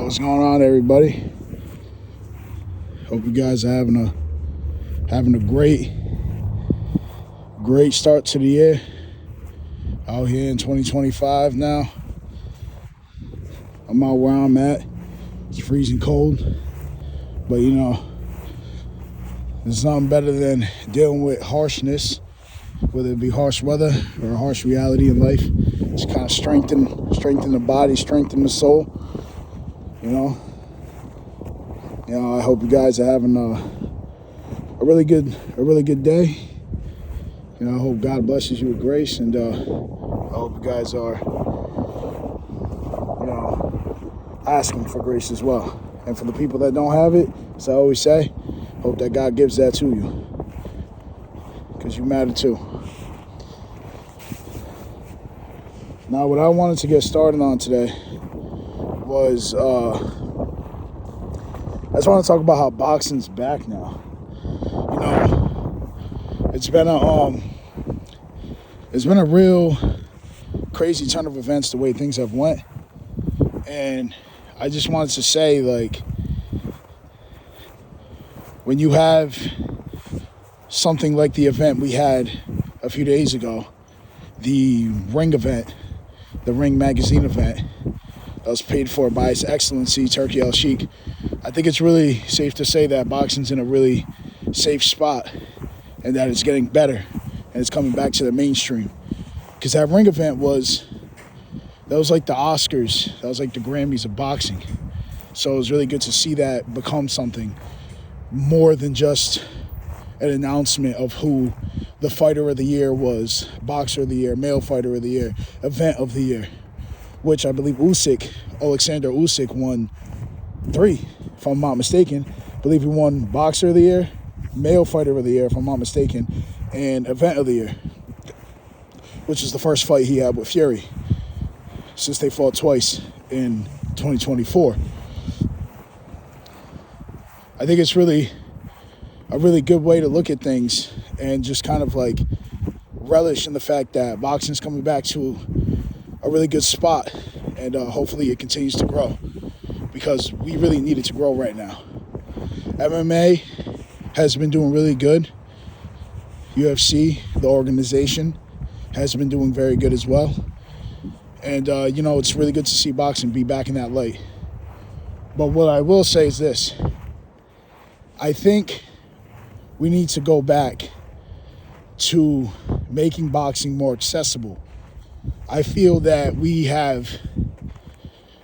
What's going on, everybody? Hope you guys are having a great start to the year. Out here in 2025 now. I'm out where I'm at. It's freezing cold, but there's nothing better than dealing with harshness, whether it be harsh weather or a harsh reality in life. Just kind of strengthen the body, strengthen the soul. I hope you guys are having a really good day. I hope God blesses you with grace, and I hope you guys are, asking for grace as well. And for the people that don't have it, as I always say, hope that God gives that to you, because you matter too. Now, what I wanted to get started on today was I just want to talk about how boxing's back now. It's been a real crazy turn of events the way things have went, and I just wanted to say, when you have something like the event we had a few days ago, the Ring event, the Ring magazine event, that was paid for by His Excellency Turki El-Sheikh, I think it's really safe to say that boxing's in a really safe spot, and that it's getting better, and it's coming back to the mainstream. Because that Ring event was like the Oscars, that was like the Grammys of boxing. So it was really good to see that become something more than just an announcement of who the fighter of the year was, boxer of the year, male fighter of the year, event of the year, which I believe Alexander Usyk won 3, if I'm not mistaken. I believe he won boxer of the year, male fighter of the year, if I'm not mistaken, and event of the year, which is the first fight he had with Fury since they fought twice in 2024. I think it's really a really good way to look at things and just kind of relish in the fact that boxing's coming back to a really good spot, and hopefully it continues to grow, because we really need it to grow right now. MMA has been doing really good. UFC, the organization, has been doing very good as well. And, it's really good to see boxing be back in that light. But what I will say is this. I think we need to go back to making boxing more accessible. I feel that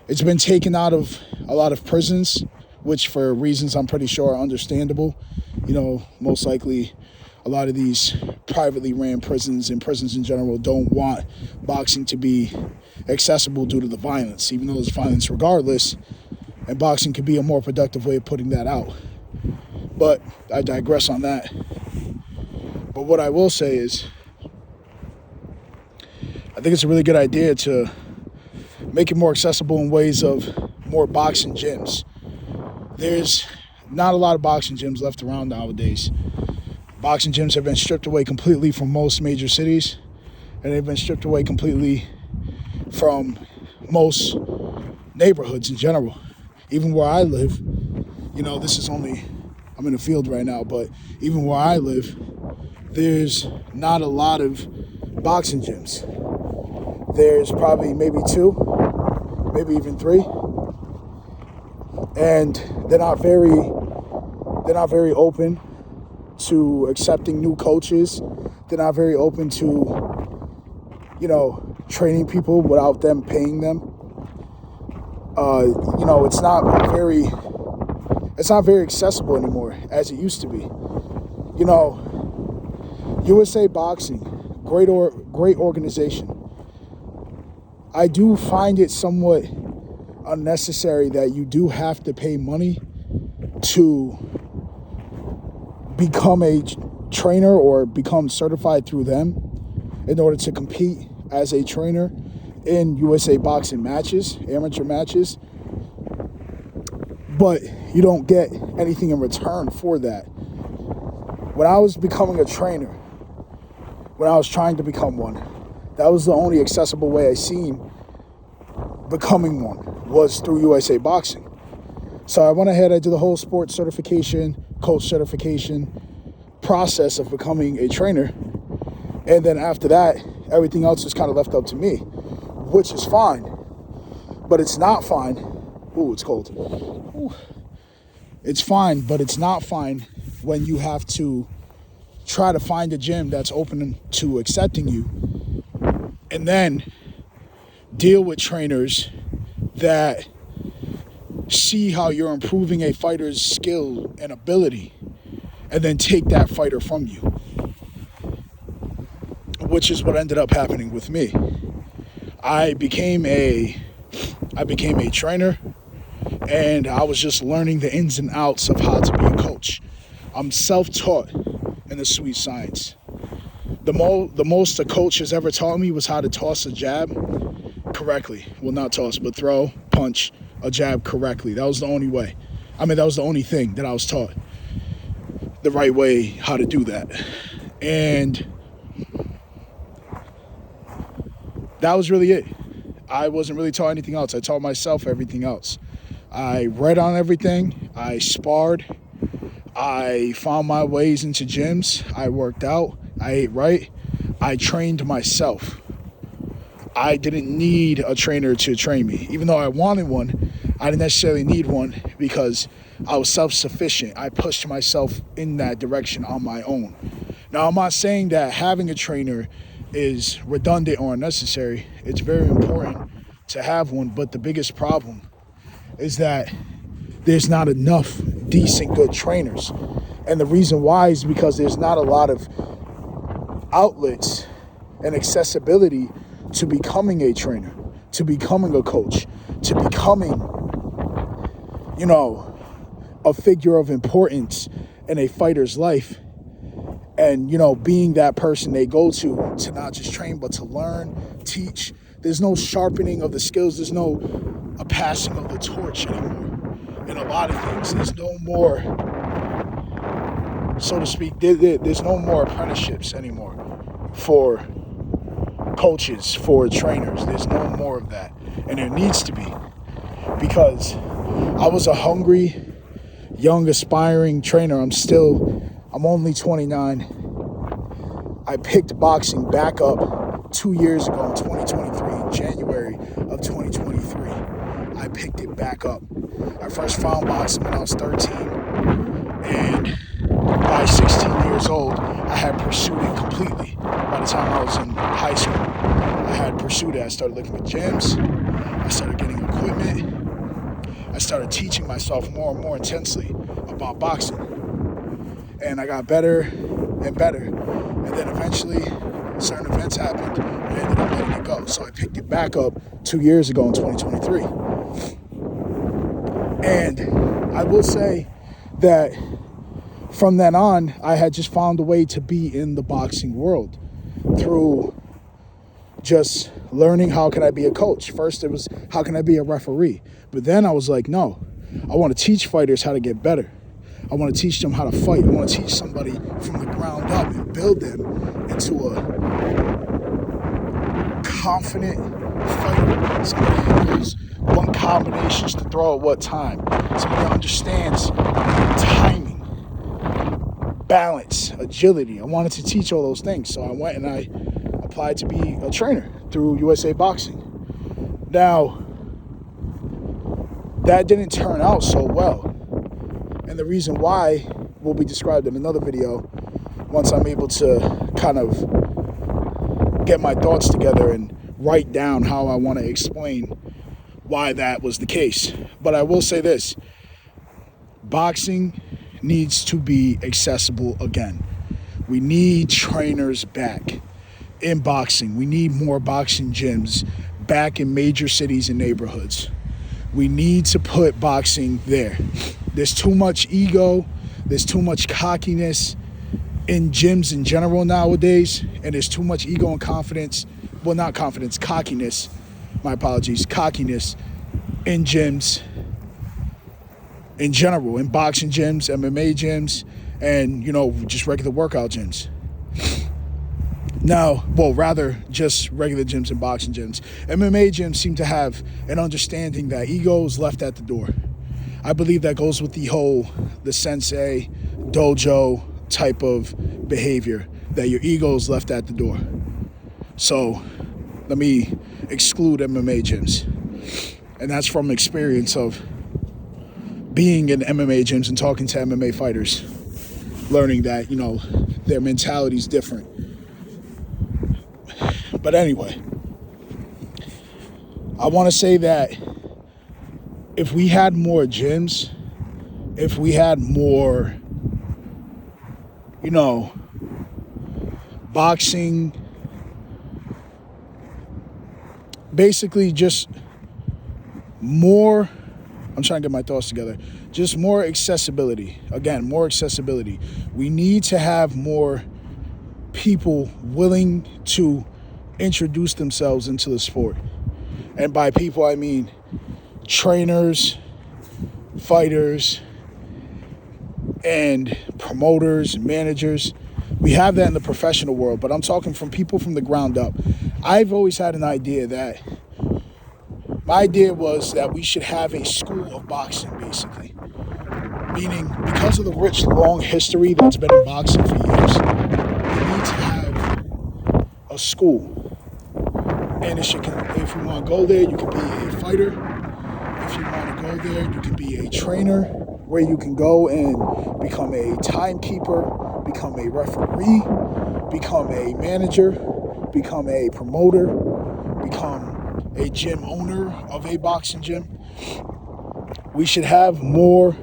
it's been taken out of a lot of prisons, which for reasons I'm pretty sure are understandable. Most likely a lot of these privately ran prisons and prisons in general don't want boxing to be accessible due to the violence, even though there's violence regardless, and boxing could be a more productive way of putting that out. But I digress on that. But what I will say is, I think it's a really good idea to make it more accessible in ways of more boxing gyms. There's not a lot of boxing gyms left around nowadays. Boxing gyms have been stripped away completely from most major cities, and they've been stripped away completely from most neighborhoods in general. Even where I live, I'm in the field right now, but even where I live, there's not a lot of boxing gyms. There's probably maybe 2, maybe even 3. And they're not very open to accepting new coaches. They're not very open to, training people without them paying them. It's not very accessible anymore as it used to be. USA Boxing, great organization. I do find it somewhat unnecessary that you do have to pay money to become a trainer or become certified through them in order to compete as a trainer in USA Boxing matches, amateur matches. But you don't get anything in return for that. When I was becoming a trainer, when I was trying to become one, that was the only accessible way I seen becoming one, was through USA Boxing. So I went ahead, I did the whole sports certification, coach certification process of becoming a trainer. And then after that, everything else is kind of left up to me, which is fine. But it's not fine. Ooh, it's cold. Ooh. It's fine, but it's not fine when you have to try to find a gym that's open to accepting you and then deal with trainers that see how you're improving a fighter's skill and ability and then take that fighter from you, which is what ended up happening with me. I became a trainer, and I was just learning the ins and outs of how to be a coach. I'm self-taught in the sweet science. The most a coach has ever taught me was how to toss a jab correctly. Well, not toss, but throw, punch a jab correctly. That was the only way. That was the only thing that I was taught the right way how to do that. And that was really it. I wasn't really taught anything else. I taught myself everything else. I read on everything. I sparred. I found my ways into gyms. I worked out. I ate right. I trained myself. I didn't need a trainer to train me. Even though I wanted one, I didn't necessarily need one because I was self-sufficient. I pushed myself in that direction on my own. Now, I'm not saying that having a trainer is redundant or unnecessary. It's very important to have one, but the biggest problem is that there's not enough decent, good trainers. And the reason why is because there's not a lot of outlets and accessibility to becoming a trainer, to becoming a coach, to becoming, a figure of importance in a fighter's life. And, being that person they go to not just train, but to learn, teach. There's no sharpening of the skills. There's no a passing of the torch anymore. In a lot of things, there's no more, so to speak, there's no more apprenticeships anymore for coaches, for trainers. There's no more of that. And there needs to be. Because I was a hungry, young, aspiring trainer. I'm only 29. I picked boxing back up 2 years ago in 2023, in January of 2023. I picked it back up. I first found boxing when I was 13. And by 16 years old, I had pursued it completely. By the time I was in high school, I had pursued it. I started looking at gyms. I started getting equipment. I started teaching myself more and more intensely about boxing. And I got better and better. And then eventually, certain events happened, and I ended up letting it go. So I picked it back up 2 years ago in 2023. And I will say that from then on, I had just found a way to be in the boxing world through just learning how can I be a coach. First, it was how can I be a referee? But then I was like, no, I want to teach fighters how to get better. I want to teach them how to fight. I want to teach somebody from the ground up and build them into a confident fighter. Somebody who knows what combinations to throw at what time. Somebody who understands timing, balance, agility. I wanted to teach all those things. So I went and I applied to be a trainer through USA Boxing. Now, that didn't turn out so well. And the reason why will be described in another video once I'm able to kind of get my thoughts together and write down how I want to explain why that was the case. But I will say this, boxing needs to be accessible again. We need trainers back in boxing. We need more boxing gyms back in major cities and neighborhoods. We need to put boxing there. There's too much ego. There's too much cockiness in gyms in general nowadays. And there's too much ego and confidence. Well, not confidence, cockiness. My apologies. Cockiness in gyms in general. In boxing gyms, MMA gyms, and, just regular workout gyms. Now, rather just regular gyms and boxing gyms. MMA gyms seem to have an understanding that ego is left at the door. I believe that goes with the sensei, dojo type of behavior, that your ego is left at the door. So let me exclude MMA gyms. And that's from experience of being in MMA gyms and talking to MMA fighters, learning that, their mentality is different. But anyway, I want to say that if we had more gyms, if we had more, boxing, basically just more, I'm trying to get my thoughts together, just more accessibility. Again, more accessibility. We need to have more people willing to introduce themselves into the sport. And by people, I mean trainers, fighters, and promoters, and managers. We have that in the professional world, but I'm talking from people from the ground up. I've always had an idea that, my idea was that we should have a school of boxing, basically. Meaning, because of the rich, long history that's been in boxing for years, we need to have a school. And if you want to go there, you can be a fighter. If you want to go there, you can be a trainer, where you can go and become a timekeeper, become a referee, become a manager, become a promoter, become a gym owner of a boxing gym. We should have more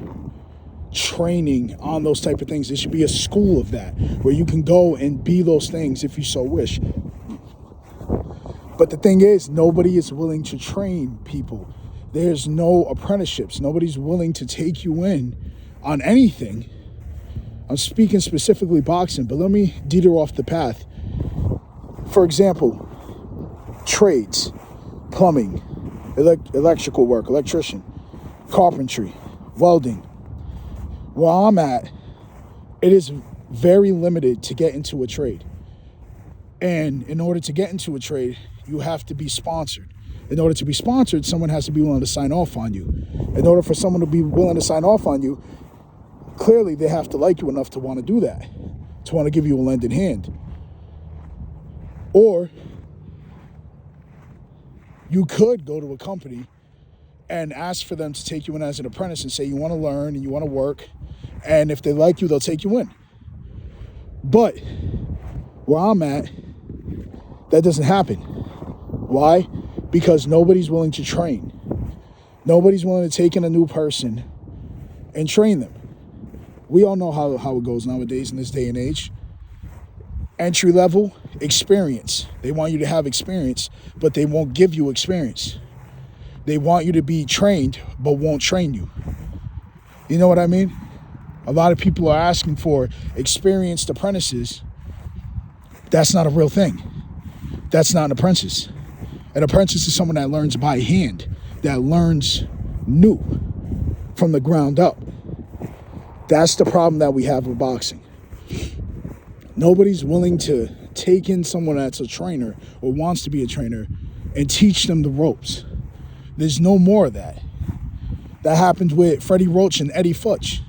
training on those type of things. There should be a school of that, where you can go and be those things if you so wish. But the thing is, nobody is willing to train people. There's no apprenticeships. Nobody's willing to take you in on anything. I'm speaking specifically boxing, but let me detour off the path. For example, trades, plumbing, electrical work, electrician, carpentry, welding. Where I'm at, it is very limited to get into a trade. And in order to get into a trade, you have to be sponsored. In order to be sponsored, someone has to be willing to sign off on you. In order for someone to be willing to sign off on you, clearly they have to like you enough to want to do that, to want to give you a lending hand. Or you could go to a company and ask for them to take you in as an apprentice and say you want to learn and you want to work. And if they like you, they'll take you in. But where I'm at, that doesn't happen. Why? Because nobody's willing to train. Nobody's willing to take in a new person and train them. We all know how it goes nowadays in this day and age. Entry level, experience. They want you to have experience, but they won't give you experience. They want you to be trained, but won't train you. You know what I mean? A lot of people are asking for experienced apprentices. That's not a real thing. That's not an apprentice. An apprentice is someone that learns by hand, that learns new from the ground up. That's the problem that we have with boxing. Nobody's willing to take in someone that's a trainer or wants to be a trainer and teach them the ropes. There's no more of that. That happened with Freddie Roach and Eddie Futch.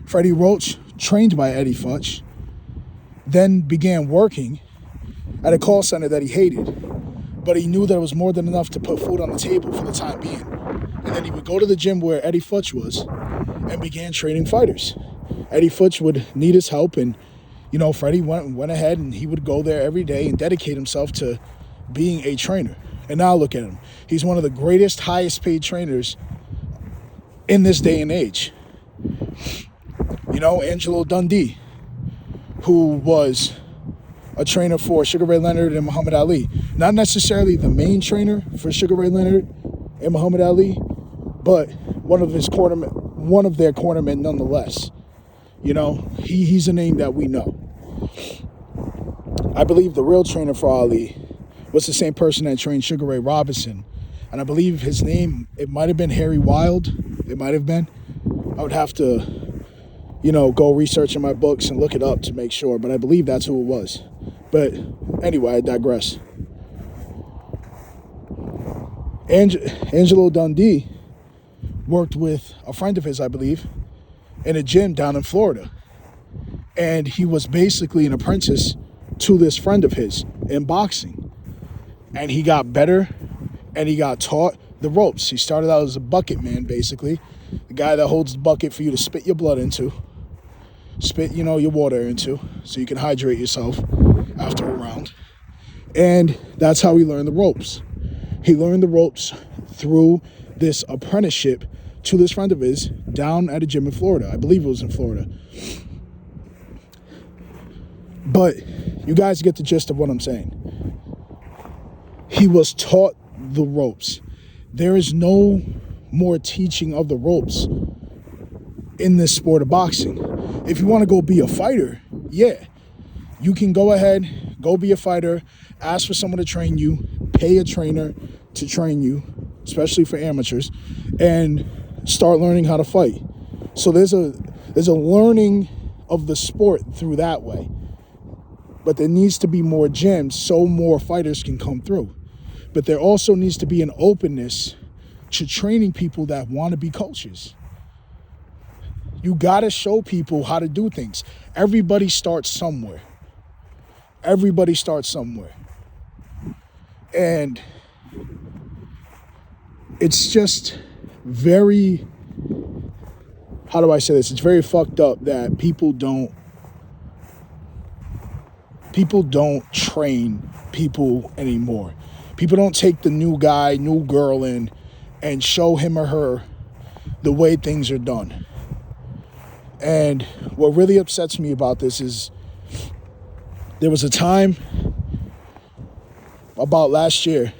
Freddie Roach, trained by Eddie Futch, then began working at a call center that he hated, but he knew that it was more than enough to put food on the table for the time being. And then he would go to the gym where Eddie Futch was and began training fighters. Eddie Futch would need his help, and Freddie went ahead and he would go there every day and dedicate himself to being a trainer. And now look at him. He's one of the greatest, highest paid trainers in this day and age. Angelo Dundee, who was a trainer for Sugar Ray Leonard and Muhammad Ali. Not necessarily the main trainer for Sugar Ray Leonard and Muhammad Ali, but one of their cornermen nonetheless. He's a name that we know. I believe the real trainer for Ali was the same person that trained Sugar Ray Robinson. And I believe his name, it might have been Harry Wild. It might have been. I would have to, go research in my books and look it up to make sure. But I believe that's who it was. But anyway, I digress. Angelo Dundee worked with a friend of his, I believe, in a gym down in Florida. And he was basically an apprentice to this friend of his in boxing. And he got better and he got taught the ropes. He started out as a bucket man, basically. The guy that holds the bucket for you to spit your blood into, spit, your water into, so you can hydrate yourself after a round. And that's how he learned the ropes. He learned the ropes through this apprenticeship to this friend of his down at a gym in Florida. I believe it was in Florida. But you guys get the gist of what I'm saying. He was taught the ropes. There is no more teaching of the ropes in this sport of boxing. If you want to go be a fighter, yeah, you can go ahead, go be a fighter, ask for someone to train you, pay a trainer to train you, especially for amateurs, and start learning how to fight. So there's a learning of the sport through that way. But there needs to be more gyms so more fighters can come through. But there also needs to be an openness to training people that want to be coaches. You got to show people how to do things. Everybody starts somewhere. Everybody starts somewhere. And it's just very, how do I say this? It's very fucked up that people don't train people anymore. People don't take the new guy, new girl in and show him or her the way things are done. And what really upsets me about this is there was a time about last year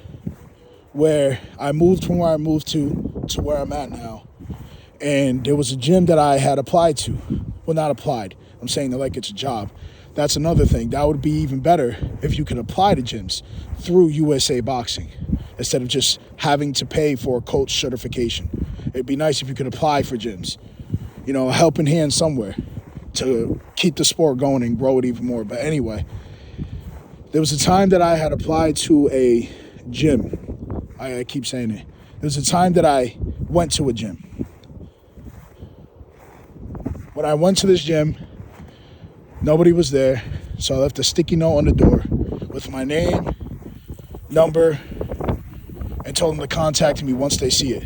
where I moved from where I moved to where I'm at now. And there was a gym that I had applied to. Well, not applied. I'm saying that like it's a job. That's another thing. That would be even better if you could apply to gyms through USA Boxing instead of just having to pay for a coach certification. It'd be nice if you could apply for gyms. A helping hand somewhere to keep the sport going and grow it even more. But anyway, there was a time that I had applied to a gym. I keep saying it. There was a time that I went to a gym. When I went to this gym, nobody was there, so I left a sticky note on the door with my name, number, and told them to contact me once they see it.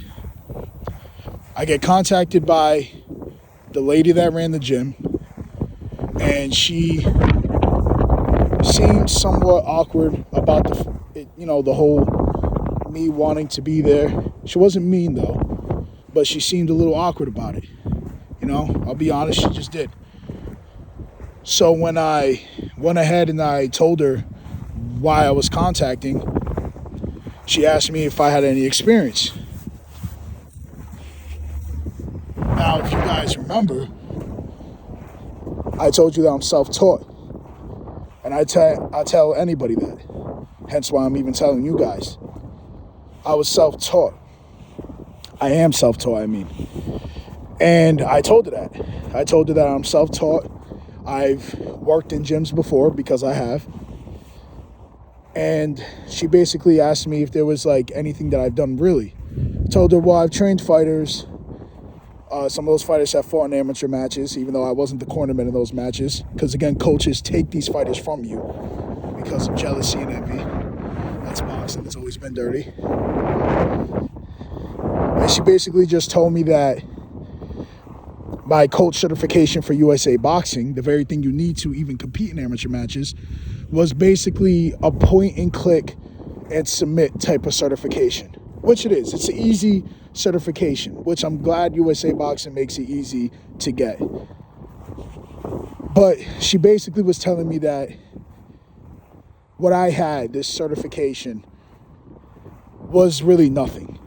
I get contacted by the lady that ran the gym, and she seemed somewhat awkward about the whole me wanting to be there. She wasn't mean though, but she seemed a little awkward about it. I'll be honest, she just did. So when I went ahead and I told her why I was contacting, she asked me if I had any experience. Now, if you guys remember, I told you that I'm self-taught. And I tell anybody that. Hence why I'm even telling you guys. I was self-taught. I am self-taught, I mean. And I told her that. I told her that I'm self-taught. I've worked in gyms before because I have. And she basically asked me if there was anything that I've done really. I told her, well, I've trained fighters. Some of those fighters have fought in amateur matches, even though I wasn't the cornerman in those matches. Because again, coaches take these fighters from you because of jealousy and envy. That's boxing. It's always been dirty. And she basically just told me that my coach certification for USA Boxing, the very thing you need to even compete in amateur matches, was basically a point and click and submit type of certification, which it is. It's an easy certification, which I'm glad USA Boxing makes it easy to get. But she basically was telling me that what I had, this certification, was really nothing.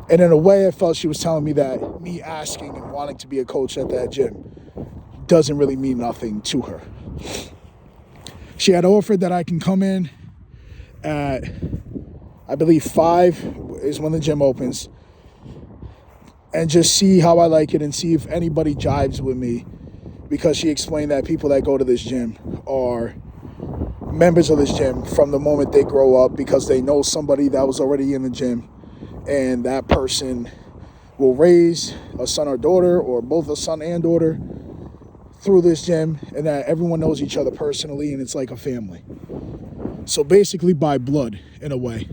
And in a way, I felt she was telling me that me asking and wanting to be a coach at that gym doesn't really mean nothing to her. She had offered that I can come in at, I believe 5 is when the gym opens, and just see how I like it and see if anybody jives with me, because she explained that people that go to this gym are members of this gym from the moment they grow up because they know somebody that was already in the gym, and that person will raise a son or daughter, or both a son and daughter, through this gym, and that everyone knows each other personally, and it's like a family. So basically by blood, in a way.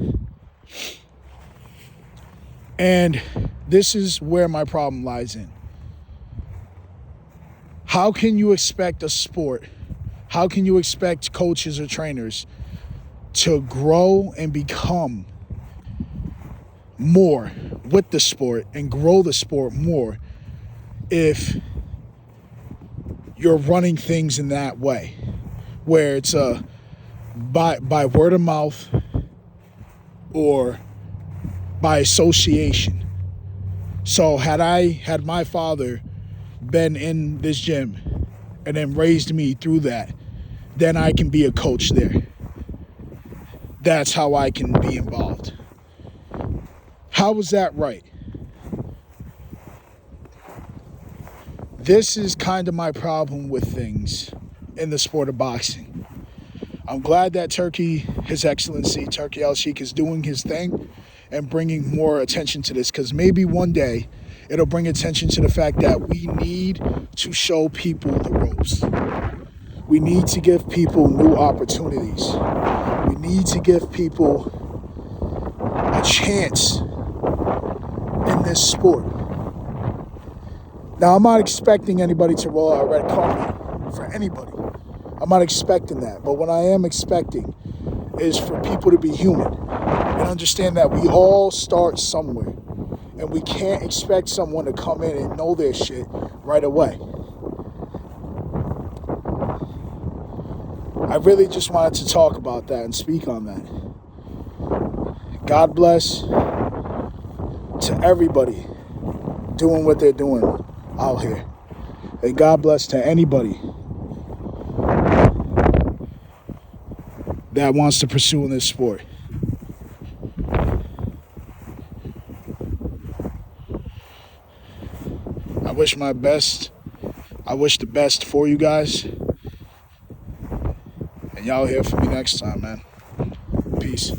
And this is where my problem lies in. How can you expect a sport, how can you expect coaches or trainers to grow and become more with the sport and grow the sport more if you're running things in that way, where it's by word of mouth or by association? So had my father been in this gym and then raised me through that, then I can be a coach there. That's how I can be involved. How was that right? This is kind of my problem with things in the sport of boxing. I'm glad that Turkey, His Excellency, Turkey Al-Sheikh, is doing his thing and bringing more attention to this, because maybe one day it'll bring attention to the fact that we need to show people the ropes. We need to give people new opportunities. We need to give people a chance in this sport. Now, I'm not expecting anybody to roll out a red carpet for anybody. I'm not expecting that. But what I am expecting is for people to be human and understand that we all start somewhere. And we can't expect someone to come in and know their shit right away. I really just wanted to talk about that and speak on that. God bless to everybody doing what they're doing out here. And God bless to anybody that wants to pursue in this sport. I wish my best. I wish the best for you guys. And y'all here for me next time, man. Peace.